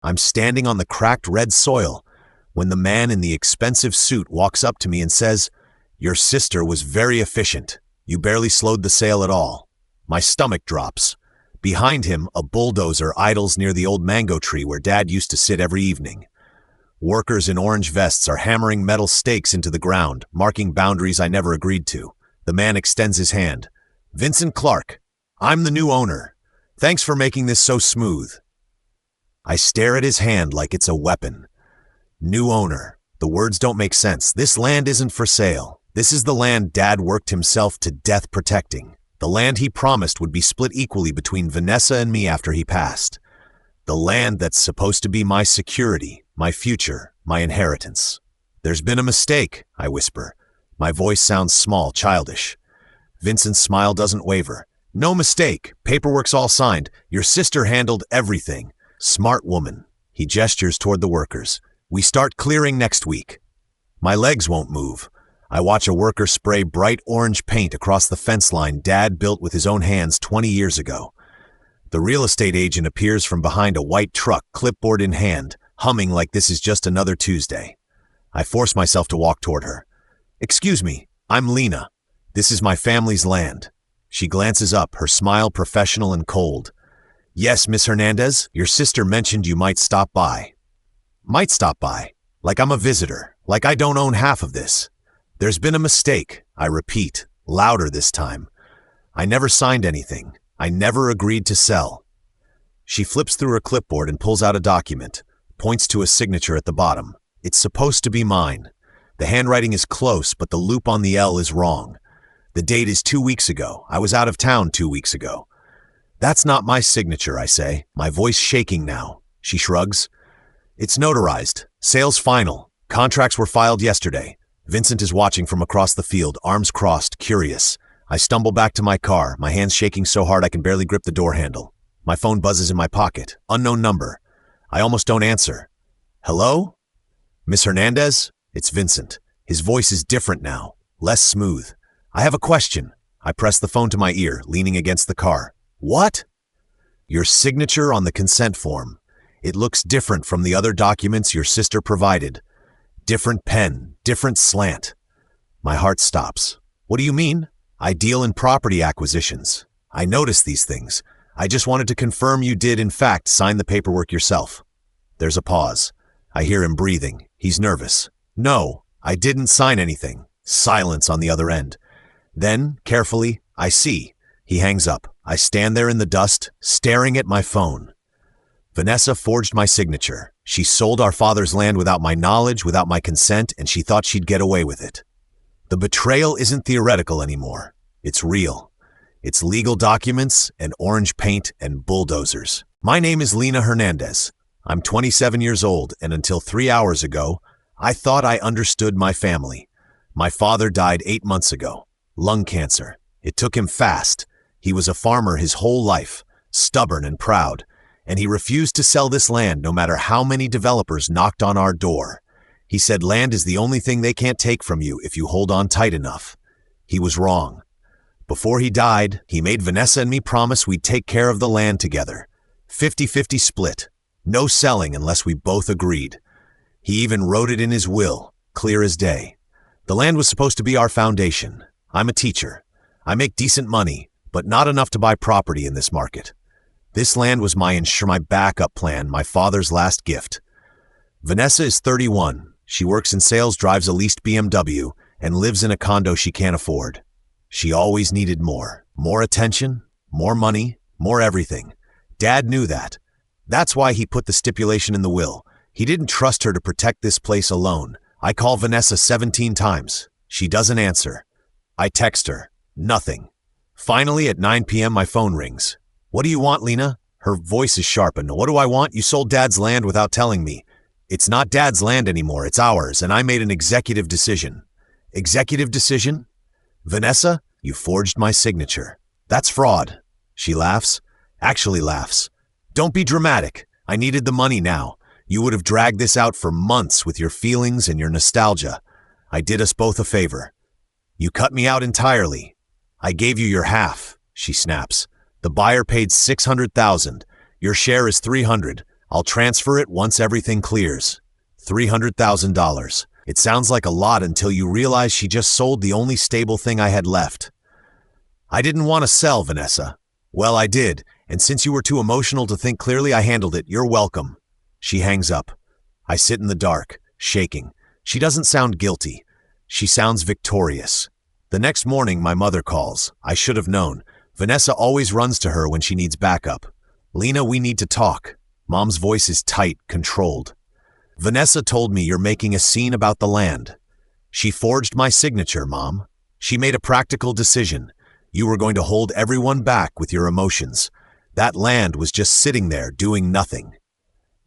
I'm standing on the cracked red soil when the man in the expensive suit walks up to me and says, "Your sister was very efficient. You barely slowed the sale at all." My stomach drops. Behind him, a bulldozer idles near the old mango tree where Dad used to sit every evening. Workers in orange vests are hammering metal stakes into the ground, marking boundaries I never agreed to. The man extends his hand. "Vincent Clark, I'm the new owner. Thanks for making this so smooth." I stare at his hand like it's a weapon. New owner. The words don't make sense. This land isn't for sale. This is the land Dad worked himself to death protecting. The land he promised would be split equally between Vanessa and me after he passed. The land that's supposed to be my security, my future, my inheritance. "There's been a mistake," I whisper. My voice sounds small, childish. Vincent's smile doesn't waver. "No mistake. Paperwork's all signed. Your sister handled everything. Smart woman." He gestures toward the workers. "We start clearing next week." My legs won't move. I watch a worker spray bright orange paint across the fence line Dad built with his own hands 20 years ago. The real estate agent appears from behind a white truck, clipboard in hand, humming like this is just another Tuesday. I force myself to walk toward her. "Excuse me, I'm Lena. This is my family's land." She glances up, her smile professional and cold. "Yes, Miss Hernandez, your sister mentioned you might stop by." Might stop by. Like I'm a visitor. Like I don't own half of this. "There's been a mistake," I repeat, louder this time. "I never signed anything. I never agreed to sell." She flips through her clipboard and pulls out a document, points to a signature at the bottom. It's supposed to be mine. The handwriting is close, but the loop on the L is wrong. The date is 2 weeks ago. I was out of town 2 weeks ago. "That's not my signature," I say, my voice shaking now. She shrugs. "It's notarized. Sales final. Contracts were filed yesterday." Vincent is watching from across the field, arms crossed, curious. I stumble back to my car, my hands shaking so hard I can barely grip the door handle. My phone buzzes in my pocket. Unknown number. I almost don't answer. "Hello? Miss Hernandez?" It's Vincent. His voice is different now, less smooth. "I have a question." I press the phone to my ear, leaning against the car. "What?" "Your signature on the consent form. It looks different from the other documents your sister provided. Different pen, different slant." My heart stops. "What do you mean?" "I deal in property acquisitions. I noticed these things. I just wanted to confirm you did, in fact, sign the paperwork yourself." There's a pause. I hear him breathing. He's nervous. "No, I didn't sign anything." Silence on the other end. Then, carefully, I see. He hangs up. I stand there in the dust, staring at my phone. Vanessa forged my signature. She sold our father's land without my knowledge, without my consent, and she thought she'd get away with it. The betrayal isn't theoretical anymore. It's real. It's legal documents and orange paint and bulldozers. My name is Lena Hernandez. I'm 27 years old, and until 3 hours ago, I thought I understood my family. My father died 8 months ago. Lung cancer. It took him fast. He was a farmer his whole life, stubborn and proud, and he refused to sell this land no matter how many developers knocked on our door. He said land is the only thing they can't take from you if you hold on tight enough. He was wrong. Before he died, he made Vanessa and me promise we'd take care of the land together. 50-50 split. No selling unless we both agreed. He even wrote it in his will, clear as day. The land was supposed to be our foundation. I'm a teacher. I make decent money, but not enough to buy property in this market. This land was my backup plan, my father's last gift. Vanessa is 31. She works in sales, drives a leased BMW, and lives in a condo she can't afford. She always needed more. More attention, more money, more everything. Dad knew that. That's why he put the stipulation in the will. He didn't trust her to protect this place alone. I call Vanessa 17 times. She doesn't answer. I text her. Nothing. Finally, at 9 p.m., my phone rings. "What do you want, Lena?" Her voice is sharpened. "What do I want? You sold Dad's land without telling me. It's not Dad's land anymore. It's ours, and I made an executive decision." "Executive decision?" "Vanessa, you forged my signature." "That's fraud." She laughs. Actually laughs. "Don't be dramatic. I needed the money now. You would have dragged this out for months with your feelings and your nostalgia. I did us both a favor. You cut me out entirely. I gave you your half," she snaps. "The buyer paid $600,000. Your share is $300. I'll transfer it once everything clears. $300,000. It sounds like a lot until you realize she just sold the only stable thing I had left. I didn't want to sell, Vanessa. Well, I did, and since you were too emotional to think clearly, I handled it. You're welcome. She hangs up. I sit in the dark, shaking. She doesn't sound guilty. She sounds victorious. The next morning, my mother calls. I should have known. Vanessa always runs to her when she needs backup. Lena, we need to talk. Mom's voice is tight, controlled. Vanessa told me you're making a scene about the land. She forged my signature, Mom. She made a practical decision. You were going to hold everyone back with your emotions. That land was just sitting there doing nothing.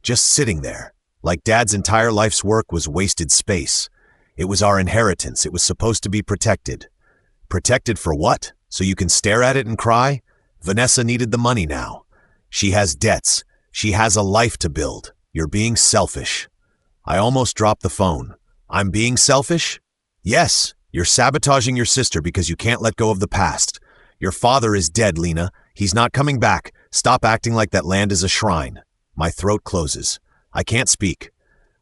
Just sitting there. Like Dad's entire life's work was wasted space. It was our inheritance. It was supposed to be protected. Protected for what? So you can stare at it and cry? Vanessa needed the money now. She has debts. She has a life to build. You're being selfish. I almost dropped the phone. I'm being selfish? Yes, you're sabotaging your sister because you can't let go of the past. Your father is dead, Lena. He's not coming back. Stop acting like that land is a shrine. My throat closes. I can't speak.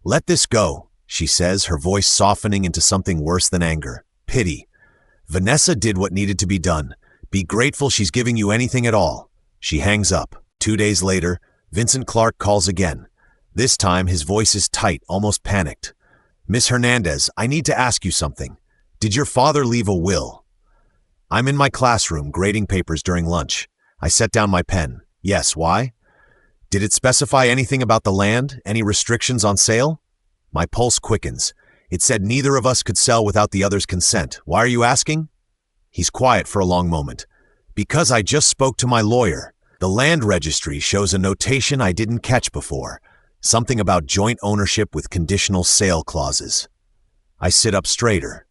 Let this go, she says, her voice softening into something worse than anger. Pity. Vanessa did what needed to be done. Be grateful she's giving you anything at all. She hangs up. 2 days later, Vincent Clark calls again. This time, his voice is tight, almost panicked. Miss Hernandez, I need to ask you something. Did your father leave a will? I'm in my classroom, grading papers during lunch. I set down my pen. Yes, why? Did it specify anything about the land? Any restrictions on sale? My pulse quickens. It said neither of us could sell without the other's consent. Why are you asking? He's quiet for a long moment. Because I just spoke to my lawyer. The land registry shows a notation I didn't catch before. Something about joint ownership with conditional sale clauses. I sit up straighter.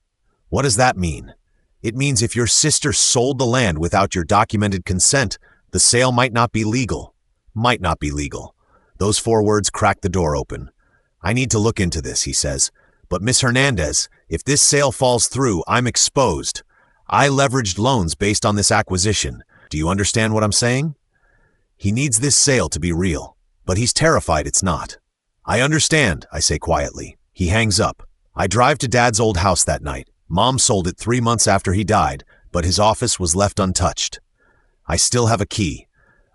What does that mean? It means if your sister sold the land without your documented consent, the sale might not be legal. Might not be legal. Those 4 words crack the door open. I need to look into this, he says. But Miss Hernandez, if this sale falls through, I'm exposed. I leveraged loans based on this acquisition. Do you understand what I'm saying? He needs this sale to be real, but he's terrified it's not. I understand, I say quietly. He hangs up. I drive to Dad's old house that night. Mom sold it 3 months after he died, but his office was left untouched. I still have a key.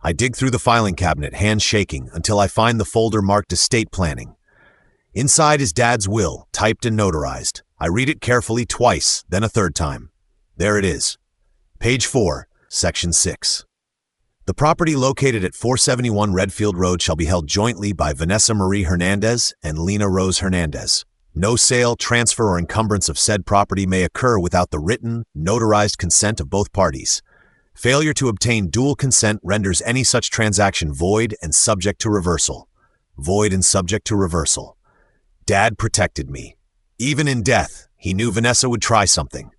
I dig through the filing cabinet, hands shaking, until I find the folder marked estate planning. Inside is Dad's will, typed and notarized. I read it carefully twice, then a third time. There it is. Page 4, Section 6. The property located at 471 Redfield Road shall be held jointly by Vanessa Marie Hernandez and Lena Rose Hernandez. No sale, transfer, or encumbrance of said property may occur without the written, notarized consent of both parties. Failure to obtain dual consent renders any such transaction void and subject to reversal. Void and subject to reversal. Dad protected me. Even in death, he knew Vanessa would try something.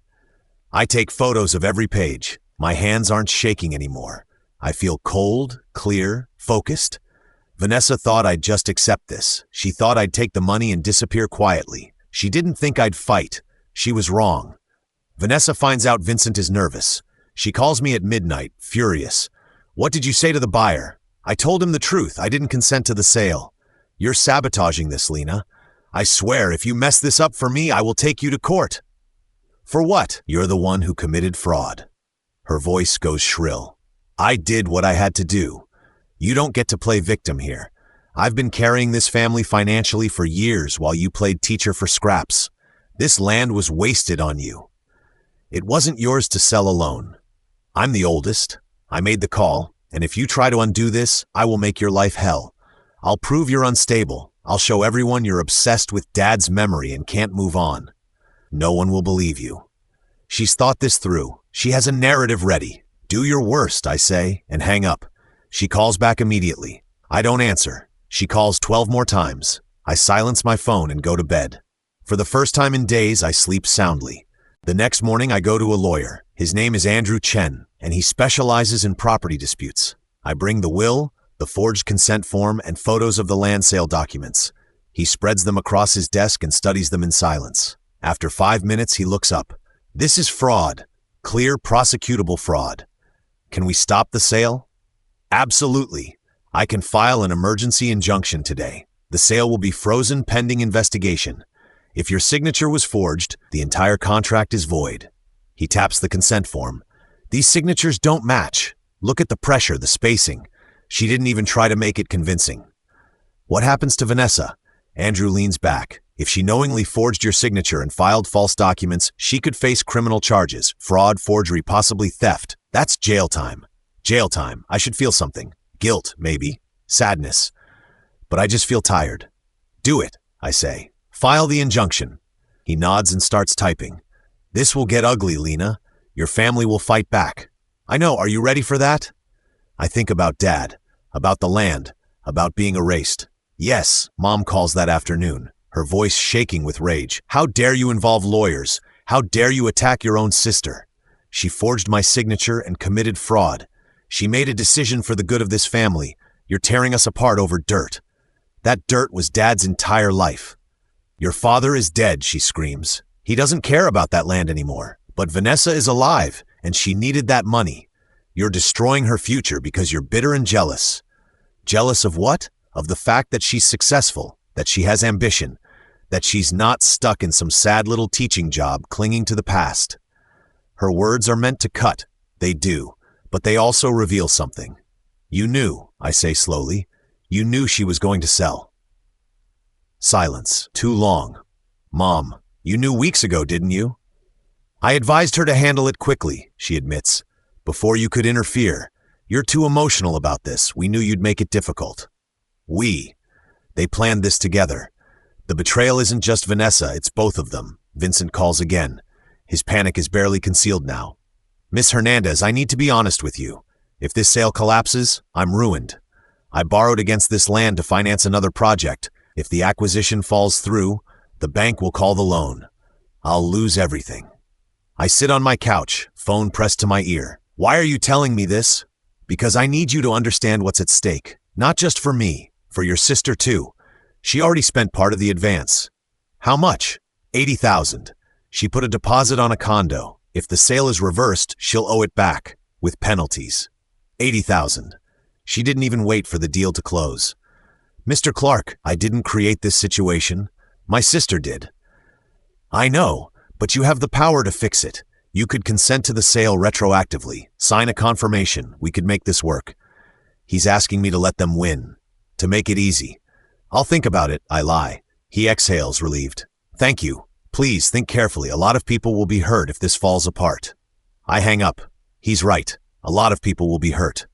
I take photos of every page. My hands aren't shaking anymore. I feel cold, clear, focused. Vanessa thought I'd just accept this. She thought I'd take the money and disappear quietly. She didn't think I'd fight. She was wrong. Vanessa finds out Vincent is nervous. She calls me at midnight, furious. What did you say to the buyer? I told him the truth. I didn't consent to the sale. You're sabotaging this, Lena. I swear, if you mess this up for me, I will take you to court. For what? You're the one who committed fraud. Her voice goes shrill. I did what I had to do. You don't get to play victim here. I've been carrying this family financially for years while you played teacher for scraps. This land was wasted on you. It wasn't yours to sell alone. I'm the oldest. I made the call, and if you try to undo this, I will make your life hell. I'll prove you're unstable. I'll show everyone you're obsessed with Dad's memory and can't move on. No one will believe you. She's thought this through. She has a narrative ready. Do your worst, I say, and hang up. She calls back immediately. I don't answer. She calls 12 more times. I silence my phone and go to bed. For the first time in days, I sleep soundly. The next morning, I go to a lawyer. His name is Andrew Chen, and he specializes in property disputes. I bring the will, the forged consent form, and photos of the land sale documents. He spreads them across his desk and studies them in silence. After 5 minutes, he looks up. This is fraud. Clear, prosecutable fraud. Can we stop the sale? Absolutely. I can file an emergency injunction today. The sale will be frozen pending investigation. If your signature was forged, the entire contract is void. He taps the consent form. These signatures don't match. Look at the pressure, the spacing. She didn't even try to make it convincing. What happens to Vanessa? Andrew leans back. If she knowingly forged your signature and filed false documents, she could face criminal charges, fraud, forgery, possibly theft. That's jail time. Jail time. I should feel something. Guilt, maybe. Sadness. But I just feel tired. Do it, I say. File the injunction. He nods and starts typing. This will get ugly, Lena. Your family will fight back. I know, are you ready for that? I think about Dad, about the land, about being erased. Yes, Mom calls that afternoon, her voice shaking with rage. How dare you involve lawyers? How dare you attack your own sister? She forged my signature and committed fraud. She made a decision for the good of this family. You're tearing us apart over dirt. That dirt was Dad's entire life. Your father is dead, she screams. He doesn't care about that land anymore. But Vanessa is alive, and she needed that money. You're destroying her future because you're bitter and jealous. Jealous of what? Of the fact that she's successful, that she has ambition, that she's not stuck in some sad little teaching job clinging to the past. Her words are meant to cut. They do. But they also reveal something. You knew, I say slowly. You knew she was going to sell. Silence. Too long. Mom, you knew weeks ago, didn't you? I advised her to handle it quickly, she admits. Before you could interfere. You're too emotional about this. We knew you'd make it difficult. They planned this together. The betrayal isn't just Vanessa, it's both of them. Vincent calls again. His panic is barely concealed now. Miss Hernandez, I need to be honest with you. If this sale collapses, I'm ruined. I borrowed against this land to finance another project. If the acquisition falls through, the bank will call the loan. I'll lose everything. I sit on my couch, phone pressed to my ear. Why are you telling me this? Because I need you to understand what's at stake. Not just for me, for your sister too. She already spent part of the advance. How much? $80,000. She put a deposit on a condo. If the sale is reversed, she'll owe it back, with penalties. $80,000. She didn't even wait for the deal to close. Mr. Clark, I didn't create this situation. My sister did. I know, but you have the power to fix it. You could consent to the sale retroactively, sign a confirmation. We could make this work. He's asking me to let them win, to make it easy. I'll think about it, I lie. He exhales, relieved. Thank you. Please think carefully. A lot of people will be hurt if this falls apart. I hang up. He's right. A lot of people will be hurt.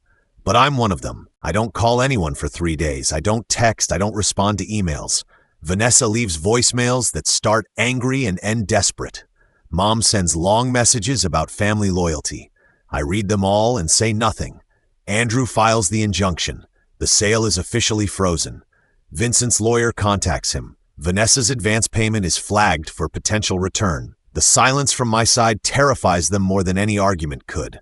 But I'm one of them. I don't call anyone for 3 days. I don't text. I don't respond to emails. Vanessa leaves voicemails that start angry and end desperate. Mom sends long messages about family loyalty. I read them all and say nothing. Andrew files the injunction. The sale is officially frozen. Vincent's lawyer contacts him. Vanessa's advance payment is flagged for potential return. The silence from my side terrifies them more than any argument could.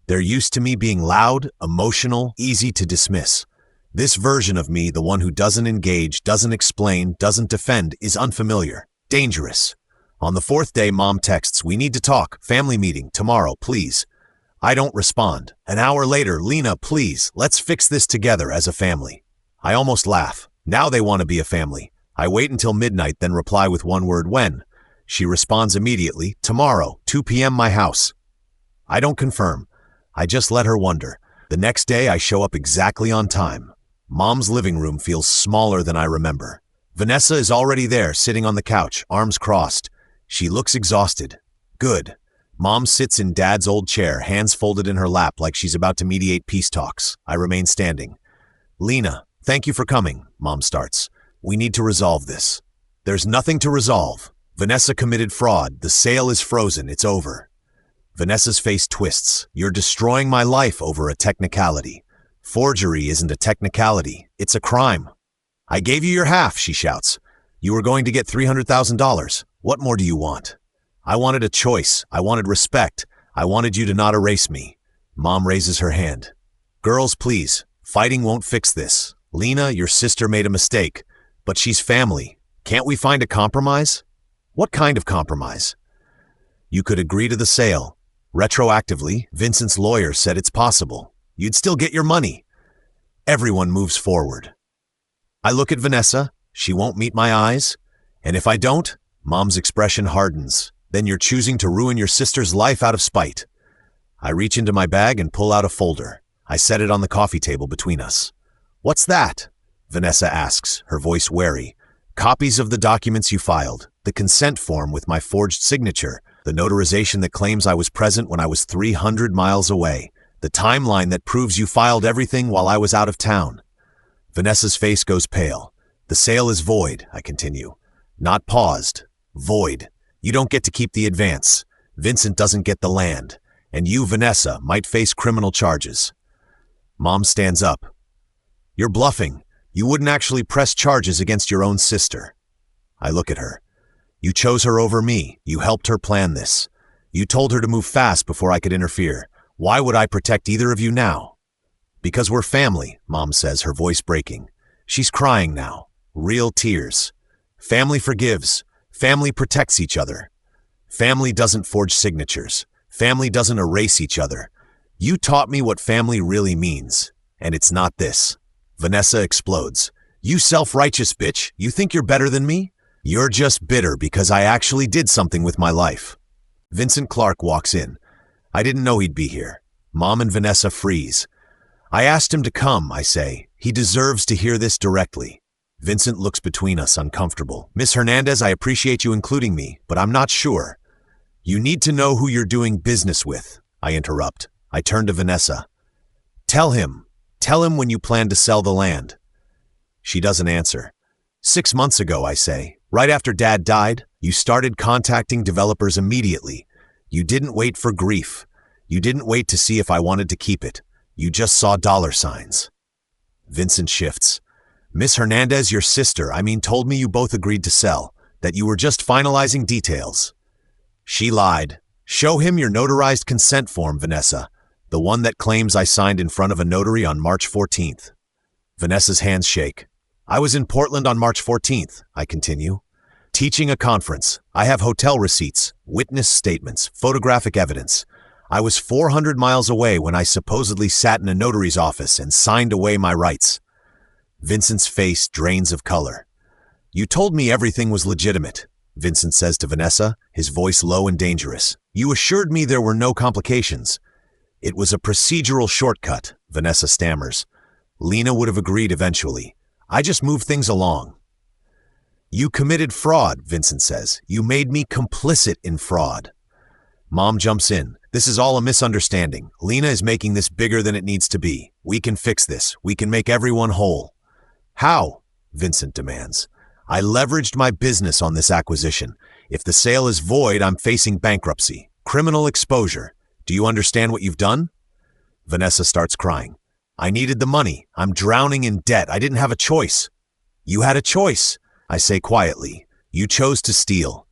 They're used to me being loud, emotional, easy to dismiss. This version of me, the one who doesn't engage, doesn't explain, doesn't defend, is unfamiliar, dangerous. On the 4th day, Mom texts, "We need to talk. Family meeting, tomorrow, please." I don't respond. An hour later, "Lena, please, let's fix this together as a family." I almost laugh. Now they want to be a family. I wait until midnight, then reply with one word, "When?" She responds immediately, "Tomorrow, 2 p.m. my house." I don't confirm. I just let her wonder. The next day, I show up exactly on time. Mom's living room feels smaller than I remember. Vanessa is already there, sitting on the couch, arms crossed. She looks exhausted. Good. Mom sits in Dad's old chair, hands folded in her lap like she's about to mediate peace talks. I remain standing. "Lena, thank you for coming," Mom starts. "We need to resolve this." "There's nothing to resolve. Vanessa committed fraud. The sale is frozen. It's over." Vanessa's face twists. "You're destroying my life over a technicality. Forgery isn't a technicality. It's a crime." "I gave you your half," she shouts. "You were going to get $300,000. What more do you want?" "I wanted a choice. I wanted respect. I wanted you to not erase me." Mom raises her hand. "Girls, please. Fighting won't fix this. Lena, your sister made a mistake. But she's family. Can't we find a compromise?" "What kind of compromise?" "You could agree to the sale. Retroactively, Vincent's lawyer said it's possible. You'd still get your money." Everyone moves forward. I look at Vanessa. She won't meet my eyes. And if I don't, Mom's expression hardens. Then you're choosing to ruin your sister's life out of spite. I reach into my bag and pull out a folder. I set it on the coffee table between us. What's that? Vanessa asks, her voice wary. Copies of the documents you filed, the consent form with my forged signature, the notarization that claims I was present when I was 300 miles away, the timeline that proves you filed everything while I was out of town. Vanessa's face goes pale. The sale is void, I continue. Not paused. Void. You don't get to keep the advance. Vincent doesn't get the land. And you, Vanessa, might face criminal charges. Mom stands up. You're bluffing. You wouldn't actually press charges against your own sister. I look at her. You chose her over me. You helped her plan this. You told her to move fast before I could interfere. Why would I protect either of you now? Because we're family, Mom says, her voice breaking. She's crying now. Real tears. Family forgives. Family protects each other. Family doesn't forge signatures. Family doesn't erase each other. You taught me what family really means, and it's not this. Vanessa explodes. You self-righteous bitch, you think you're better than me? You're just bitter because I actually did something with my life. Vincent Clark walks in. I didn't know he'd be here. Mom and Vanessa freeze. I asked him to come, I say. He deserves to hear this directly. Vincent looks between us, uncomfortable. Miss Hernandez, I appreciate you including me, but I'm not sure. You need to know who you're doing business with, I interrupt. I turn to Vanessa. Tell him when you plan to sell the land. She doesn't answer. 6 months ago, I say, right after Dad died, you started contacting developers immediately. You didn't wait for grief. You didn't wait to see if I wanted to keep it. You just saw dollar signs. Vincent shifts. Miss Hernandez, your sister, told me you both agreed to sell, that you were just finalizing details. She lied. Show him your notarized consent form, Vanessa. The one that claims I signed in front of a notary on March 14th. Vanessa's hands shake. I was in Portland on March 14th, I continue. Teaching a conference. I have hotel receipts, witness statements, photographic evidence. I was 400 miles away when I supposedly sat in a notary's office and signed away my rights. Vincent's face drains of color. You told me everything was legitimate, Vincent says to Vanessa, his voice low and dangerous. You assured me there were no complications. It was a procedural shortcut, Vanessa stammers. Lena would have agreed eventually. I just moved things along. You committed fraud, Vincent says. You made me complicit in fraud. Mom jumps in. This is all a misunderstanding. Lena is making this bigger than it needs to be. We can fix this. We can make everyone whole. How? Vincent demands. I leveraged my business on this acquisition. If the sale is void, I'm facing bankruptcy. Criminal exposure. Do you understand what you've done? Vanessa starts crying. I needed the money. I'm drowning in debt. I didn't have a choice. You had a choice, I say quietly. You chose to steal.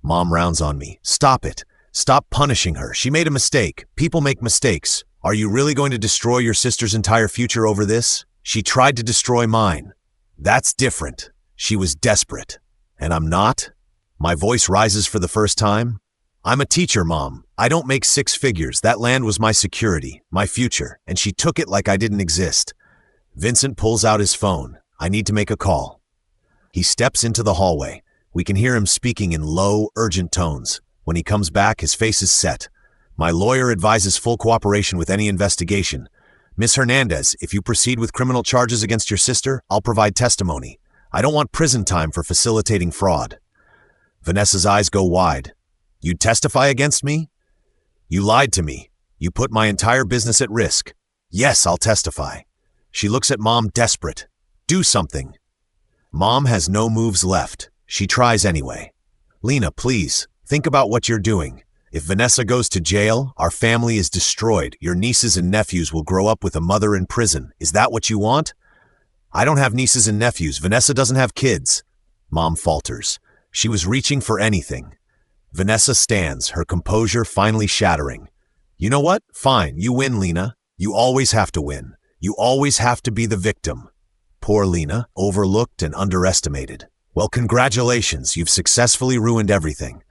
Mom rounds on me. Stop it. Stop punishing her. She made a mistake. People make mistakes. Are you really going to destroy your sister's entire future over this? She tried to destroy mine. That's different. She was desperate. And I'm not? My voice rises for the first time. I'm a teacher, Mom. I don't make 6 figures. That land was my security, my future, and she took it like I didn't exist. Vincent pulls out his phone. I need to make a call. He steps into the hallway. We can hear him speaking in low, urgent tones. When he comes back, his face is set. My lawyer advises full cooperation with any investigation. Miss Hernandez, if you proceed with criminal charges against your sister, I'll provide testimony. I don't want prison time for facilitating fraud. Vanessa's eyes go wide. You'd testify against me? You lied to me. You put my entire business at risk. Yes, I'll testify. She looks at Mom desperate. Do something. Mom has no moves left. She tries anyway. Lena, please, think about what you're doing. If Vanessa goes to jail, our family is destroyed. Your nieces and nephews will grow up with a mother in prison. Is that what you want? I don't have nieces and nephews. Vanessa doesn't have kids. Mom falters. She was reaching for anything. Vanessa stands, her composure finally shattering. You know what? Fine, you win, Lena. You always have to win. You always have to be the victim. Poor Lena, overlooked and underestimated. Well, congratulations, you've successfully ruined everything.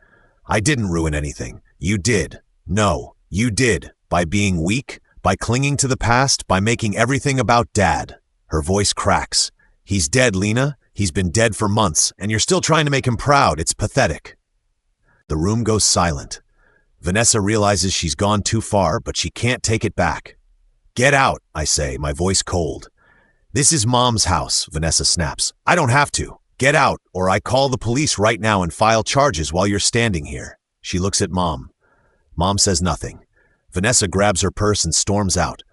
I didn't ruin anything. You did. No, you did. By being weak, by clinging to the past, by making everything about Dad. Her voice cracks. He's dead, Lena. He's been dead for months, and you're still trying to make him proud. It's pathetic. The room goes silent. Vanessa realizes she's gone too far, but she can't take it back. Get out, I say, my voice cold. This is Mom's house, Vanessa snaps. I don't have to. Get out, or I call the police right now and file charges while you're standing here. She looks at Mom. Mom says nothing. Vanessa grabs her purse and storms out.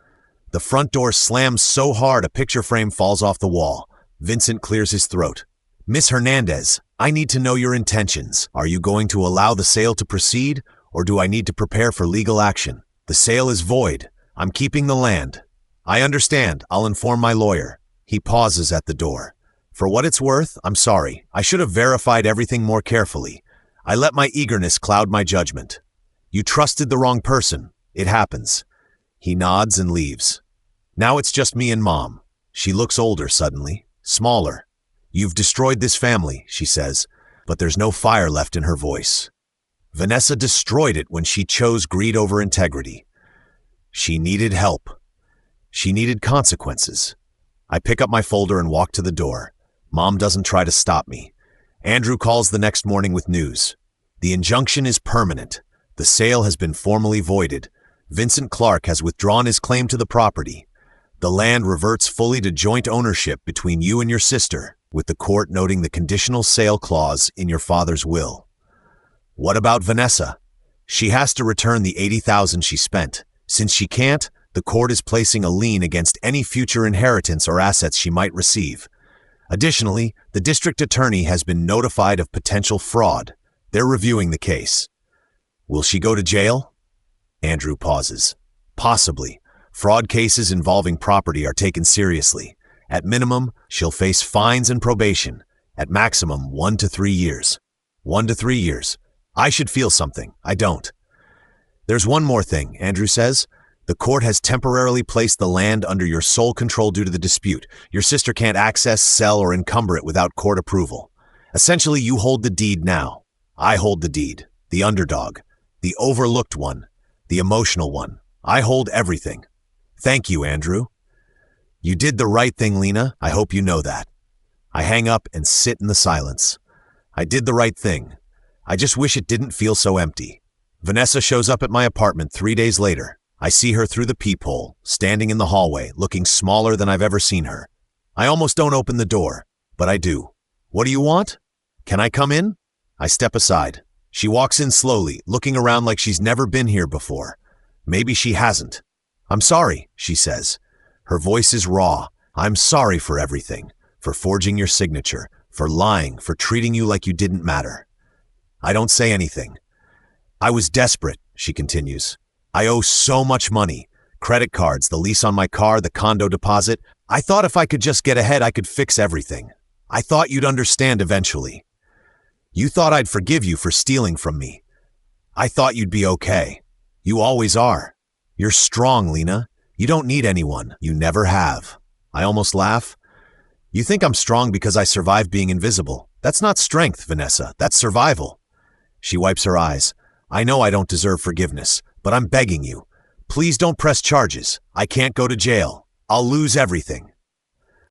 The front door slams so hard a picture frame falls off the wall. Vincent clears his throat. Miss Hernandez, I need to know your intentions. Are you going to allow the sale to proceed, or do I need to prepare for legal action? The sale is void. I'm keeping the land. I understand. I'll inform my lawyer. He pauses at the door. For what it's worth, I'm sorry. I should have verified everything more carefully. I let my eagerness cloud my judgment. You trusted the wrong person. It happens. He nods and leaves. Now it's just me and Mom. She looks older suddenly, smaller. You've destroyed this family, she says, but there's no fire left in her voice. Vanessa destroyed it when she chose greed over integrity. She needed help. She needed consequences. I pick up my folder and walk to the door. Mom doesn't try to stop me. Andrew calls the next morning with news. The injunction is permanent. The sale has been formally voided. Vincent Clark has withdrawn his claim to the property. The land reverts fully to joint ownership between you and your sister, with the court noting the conditional sale clause in your father's will. What about Vanessa? She has to return the $80,000 she spent. Since she can't, the court is placing a lien against any future inheritance or assets she might receive. Additionally, the district attorney has been notified of potential fraud. They're reviewing the case. Will she go to jail? Andrew pauses. Possibly. Fraud cases involving property are taken seriously. At minimum, she'll face fines and probation. At maximum, 1 to 3 years. 1 to 3 years. I should feel something. I don't. There's one more thing, Andrew says. The court has temporarily placed the land under your sole control due to the dispute. Your sister can't access, sell, or encumber it without court approval. Essentially, you hold the deed now. I hold the deed. The underdog. The overlooked one. The emotional one. I hold everything. Thank you, Andrew. You did the right thing, Lena. I hope you know that. I hang up and sit in the silence. I did the right thing. I just wish it didn't feel so empty. Vanessa shows up at my apartment 3 days later. I see her through the peephole, standing in the hallway, looking smaller than I've ever seen her. I almost don't open the door, but I do. What do you want? Can I come in? I step aside. She walks in slowly, looking around like she's never been here before. Maybe she hasn't. I'm sorry, she says. Her voice is raw. I'm sorry for everything, for forging your signature, for lying, for treating you like you didn't matter. I don't say anything. I was desperate, she continues. I owe so much money. Credit cards, the lease on my car, the condo deposit. I thought if I could just get ahead, I could fix everything. I thought you'd understand eventually. You thought I'd forgive you for stealing from me. I thought you'd be okay. You always are. You're strong, Lena. You don't need anyone. You never have. I almost laugh. You think I'm strong because I survived being invisible. That's not strength, Vanessa. That's survival. She wipes her eyes. I know I don't deserve forgiveness, but I'm begging you. Please don't press charges. I can't go to jail. I'll lose everything.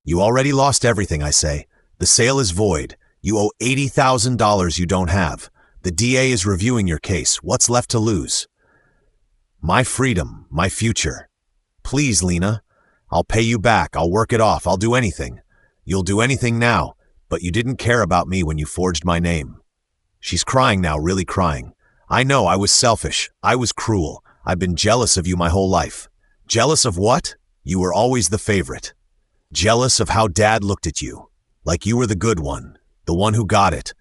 You already lost everything, I say. The sale is void. You owe $80,000 you don't have. The DA is reviewing your case. What's left to lose? My freedom, my future. Please, Lena. I'll pay you back. I'll work it off. I'll do anything. You'll do anything now, but you didn't care about me when you forged my name. She's crying now, really crying. I know I was selfish. I was cruel. I've been jealous of you my whole life. Jealous of what? You were always the favorite. Jealous of how Dad looked at you. Like you were the good one. The one who got it.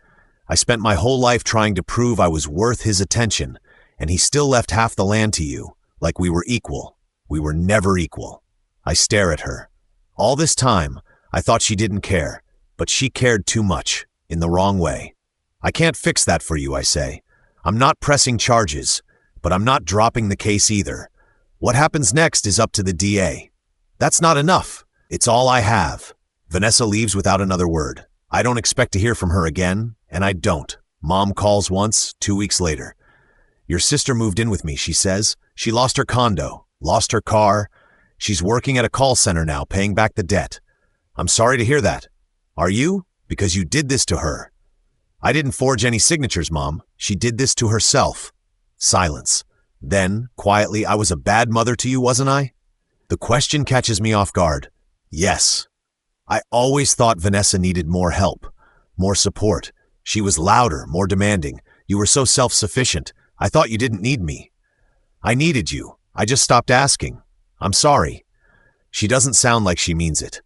I spent my whole life trying to prove I was worth his attention, and he still left half the land to you, like we were equal. We were never equal. I stare at her. All this time, I thought she didn't care, but she cared too much, in the wrong way. I can't fix that for you, I say. I'm not pressing charges, but I'm not dropping the case either. What happens next is up to the DA. That's not enough. It's all I have. Vanessa leaves without another word. I don't expect to hear from her again, and I don't. Mom calls once, 2 weeks later. Your sister moved in with me, she says. She lost her condo, lost her car. She's working at a call center now, paying back the debt. I'm sorry to hear that. Are you? Because you did this to her. I didn't forge any signatures, Mom. She did this to herself. Silence. Then, quietly, I was a bad mother to you, wasn't I? The question catches me off guard. Yes. I always thought Vanessa needed more help, more support. She was louder, more demanding. You were so self-sufficient. I thought you didn't need me. I needed you. I just stopped asking. I'm sorry. She doesn't sound like she means it.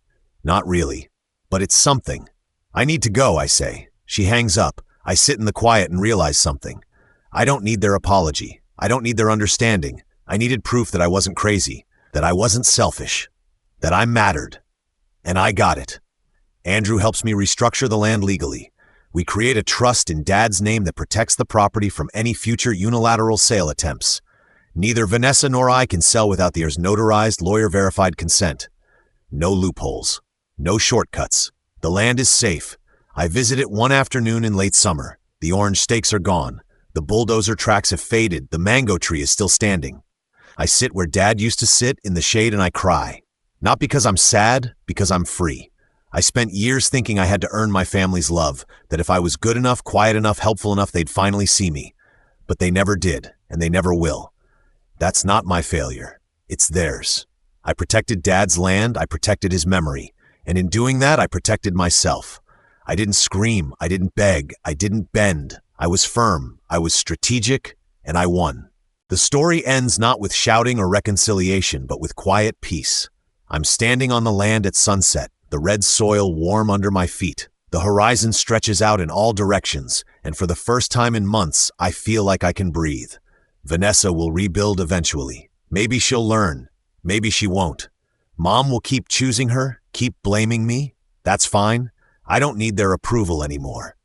Not really. But it's something. I need to go, I say. She hangs up. I sit in the quiet and realize something. I don't need their apology. I don't need their understanding. I needed proof that I wasn't crazy, that I wasn't selfish, that I mattered. And I got it. Andrew helps me restructure the land legally. We create a trust in Dad's name that protects the property from any future unilateral sale attempts. Neither Vanessa nor I can sell without the heir's notarized, lawyer-verified consent. No loopholes. No shortcuts. The land is safe. I visit it one afternoon in late summer. The orange stakes are gone. The bulldozer tracks have faded. The mango tree is still standing. I sit where Dad used to sit in the shade and I cry. Not because I'm sad, because I'm free. I spent years thinking I had to earn my family's love, that if I was good enough, quiet enough, helpful enough, they'd finally see me. But they never did, and they never will. That's not my failure. It's theirs. I protected Dad's land, I protected his memory. And in doing that, I protected myself. I didn't scream, I didn't beg, I didn't bend. I was firm, I was strategic, and I won. The story ends not with shouting or reconciliation, but with quiet peace. I'm standing on the land at sunset, the red soil warm under my feet. The horizon stretches out in all directions, and for the first time in months, I feel like I can breathe. Vanessa will rebuild eventually. Maybe she'll learn. Maybe she won't. Mom will keep choosing her, keep blaming me. That's fine. I don't need their approval anymore.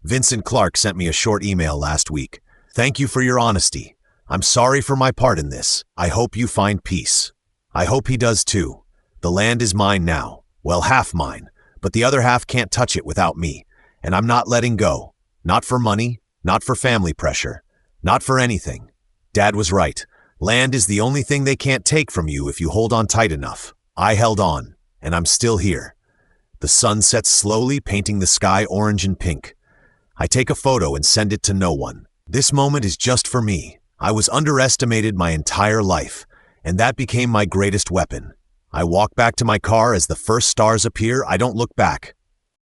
Vincent Clark sent me a short email last week. Thank you for your honesty. I'm sorry for my part in this. I hope you find peace. I hope he does too. The land is mine now. Well, half mine. But the other half can't touch it without me. And I'm not letting go. Not for money. Not for family pressure. Not for anything. Dad was right. Land is the only thing they can't take from you if you hold on tight enough. I held on, and I'm still here. The sun sets slowly, painting the sky orange and pink. I take a photo and send it to no one. This moment is just for me. I was underestimated my entire life, and that became my greatest weapon. I walk back to my car as the first stars appear. I don't look back.